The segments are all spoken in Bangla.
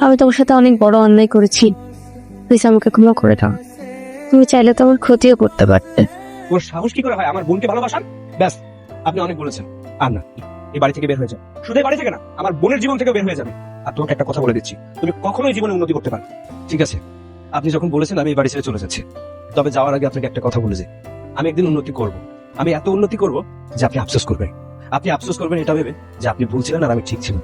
আমি তোমার সাথে অনেক বড় অন্যায় করেছি, প্লিজ আমাকে ক্ষমা করে দাও। তুমি চাইলে তো আমার ক্ষতিও করতে পারতে। ওর সাহস কি করে হয় আমার বোনকে ভালোবাসার? ব্যাস, আপনি অনেক বলেছেন। আর না, এই বাড়ি থেকে বের হয়ে যাও। শুধু এই বাড়ি থেকে না, আমার বোনের জীবন থেকে বের হয়ে যাবে। আর তোমাকে একটা কথা বলে দিচ্ছি, তুমি কখনোই জীবনে উন্নতি করতে পারবে। ঠিক আছে, আপনি যখন বলেছেন আমি এই বাড়ি ছেড়ে চলে যাচ্ছি, তবে যাওয়ার আগে আপনাকে একটা কথা বলে যাই, আমি একদিন উন্নতি করব। আমি এত উন্নতি করব যে আপনি আফসোস করবেন। আপনি আফসোস করবেন এটা ভেবে যে আপনি ভুল ছিলেন আর আমি ঠিক ছিলাম।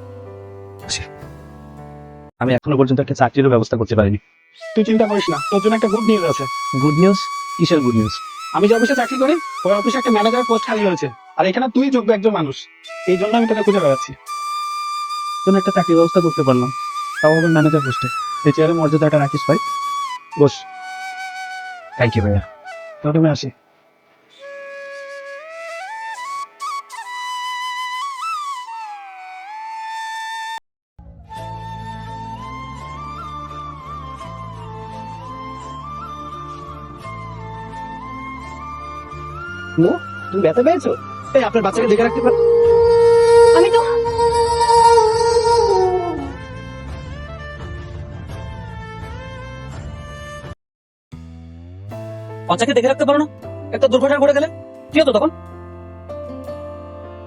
আমি এখনো পর্যন্ত একটা চাকরিরও ব্যবস্থা করতে পারিনি। তুই চিন্তা করিস না, তোর জন্য একটা গুড নিউজ আছে। Good news? কিসের গুড নিউজ? আমি যে অফিসে চাকরি করি ওই অফিসে একটা ম্যানেজার পোস্ট খালি হয়েছে, আর এখানে তুই যোগ্য একজন মানুষ। এই জন্য আমি তোকে খুঁজে বেড়াচ্ছি। তোর একটা চাকরির ব্যবস্থা করতে পারলাম, তাও হবে ম্যানেজার পোস্টে। এই চেয়ারের মর্যাদাটা রাখিস ভাই, বস। থ্যাংক ইউ ভাইয়া। তাহলে আমি আসি। তুমি ব্যথা পেয়েছো? এই আপনার বাচ্চাকে দেখে রাখতে পারেন? আমি তো বাচ্চাকে দেখে রাখতে পারো না? একটা দুর্ঘটনা ঘটে গেলে কি হতো তখন?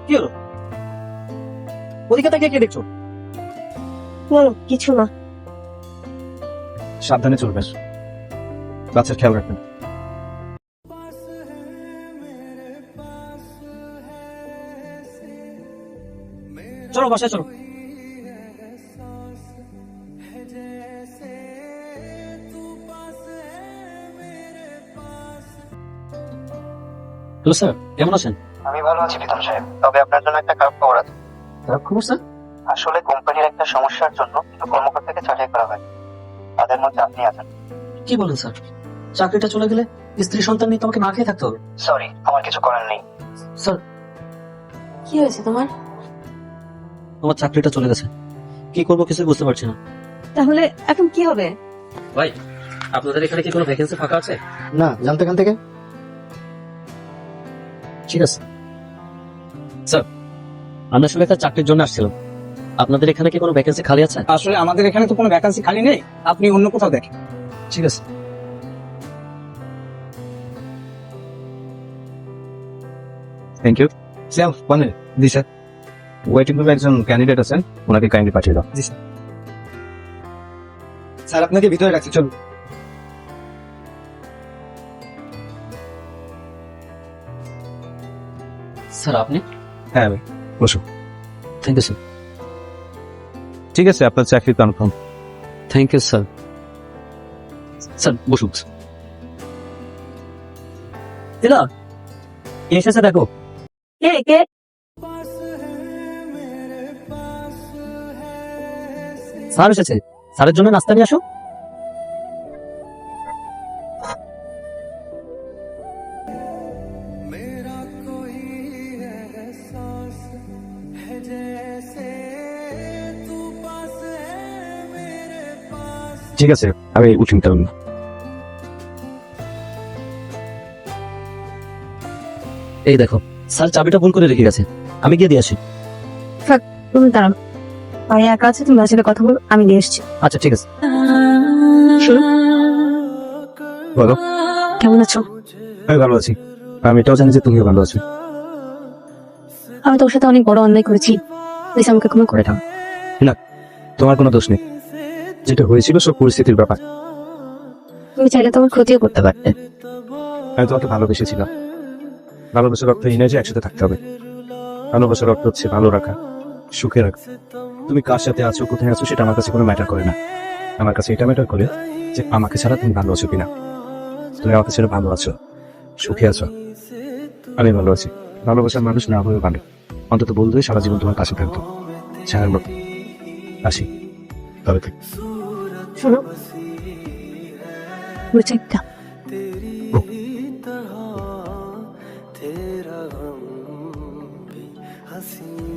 কি হলো? ওদিকে তাকিয়ে কে দেখছো? বলো, কিছু না। সাবধানে চলবেন, বাচ্চার খেয়াল রাখবেন। চলো বাসায় চলো। হ্যালো স্যার, কেমন আছেন? আমি ভালো আছি প্রীতম সাহেব, তবে আপনার জন্য একটা খারাপ খবর আছে। খারাপ খবর স্যার? আসলে কোম্পানির একটা সমস্যার জন্য কিছু কর্মকর্তাকে ছাঁটাই করা হয়, তাদের মধ্যে আপনি আছেন। কি বলেন স্যার? চাকরিটা চলে গেলে স্ত্রী সন্তান নিয়ে তোমাকে না খেয়ে থাকতে হবে? সরি, আমার কিছু করার নেই। স্যার, কি হয়েছে তোমার? আমার চাকরিটা চলে গেছে, কি করবো কিছু বুঝতে পারছি না। তাহলে এখন কি হবে? ভাই, আপনাদের এখানে কি কোনো ভ্যাকেন্সি ফাঁকা আছে? না, জানতে এখান থেকে। ঠিক আছে স্যার, আমরা আসলে একটা চাকরির জন্য আসছিলাম, আপনাদের এখানে কি কোনো ভ্যাকেন্সি খালি আছে? আসলে আমাদের এখানে তো কোনো ভ্যাকান্সি খালি নেই, আপনি অন্য কোথাও দেখেন। ঠিক আছে। Thank you sir. মানে জি স্যার, ওয়েটিং রুমে একজন ক্যান্ডিডেট আছেন, ওনাকে কাইন্ডলি পাঠিয়ে দাও। জি স্যার। স্যার আপনাকে ভিতরে রাখছি, চলুন। স্যার আপনি? হ্যাঁ ভাই, বসো। Thank you sir. ঠিক আছে, আপনার চাকরি confirm. Thank you sir. Sir বসুন। দিলা, কে এসেছে দেখো। কে কে? স্যার এসেছে, স্যারের জন্য নাস্তা নিয়ে আসো। ঠিক আছে, আমি উঠি তাহলে। এই দেখো, স্যার চাবিটা ভুল করে রেখে গেছে, আমি গিয়ে দিয়ে আসি। তুমি দাঁড়াও, ভাই একা আছে, তুমি সাথে কথা বলো, আমি দিয়ে এসছি। আচ্ছা ঠিক আছে। শুরু। বলো। কেমন আছো? আমি ভালো আছি, আমি এটাও জানি যে তুমিও ভালো আছো। আমি তোমার সাথে অনেক বড় অন্যায় করেছি, প্লিজ আমাকে ক্ষমা করে দাও। তোমার কোনো দোষ নেই, যেটা হয়েছিল সব পরিস্থিতির ব্যাপার। তুমি চাইলে তো আমার ক্ষতিও করতে পারতে। আমি তোমাকে ভালোবেসেছিলাম। ভালোবাসার অর্থ এই নয় যে একসাথে থাকতে হবে। ভালোবাসার অর্থ হচ্ছে ভালো রাখা, সুখে রাখা। তুমি কার সাথে আছো, কোথায় আছো, সেটা আমার কাছে কোনো ম্যাটার করে না। আমার কাছে এটা ম্যাটার করে যে আমাকে ছাড়া তুমি ভালো আছো কিনা। তুমি আমাকে ছাড়া ভালো আছো, সুখে আছো, আমি ভালো আছি। ভালোবাসার মানুষ না হয়েও ভালো, অন্তত বন্ধু হয়ে সারা জীবন তোমার পাশে থাকতো, ছায়ার মতো। আসি তবে থেকে। শোনো, বুঝছি একটা तेरा गम भी हंसी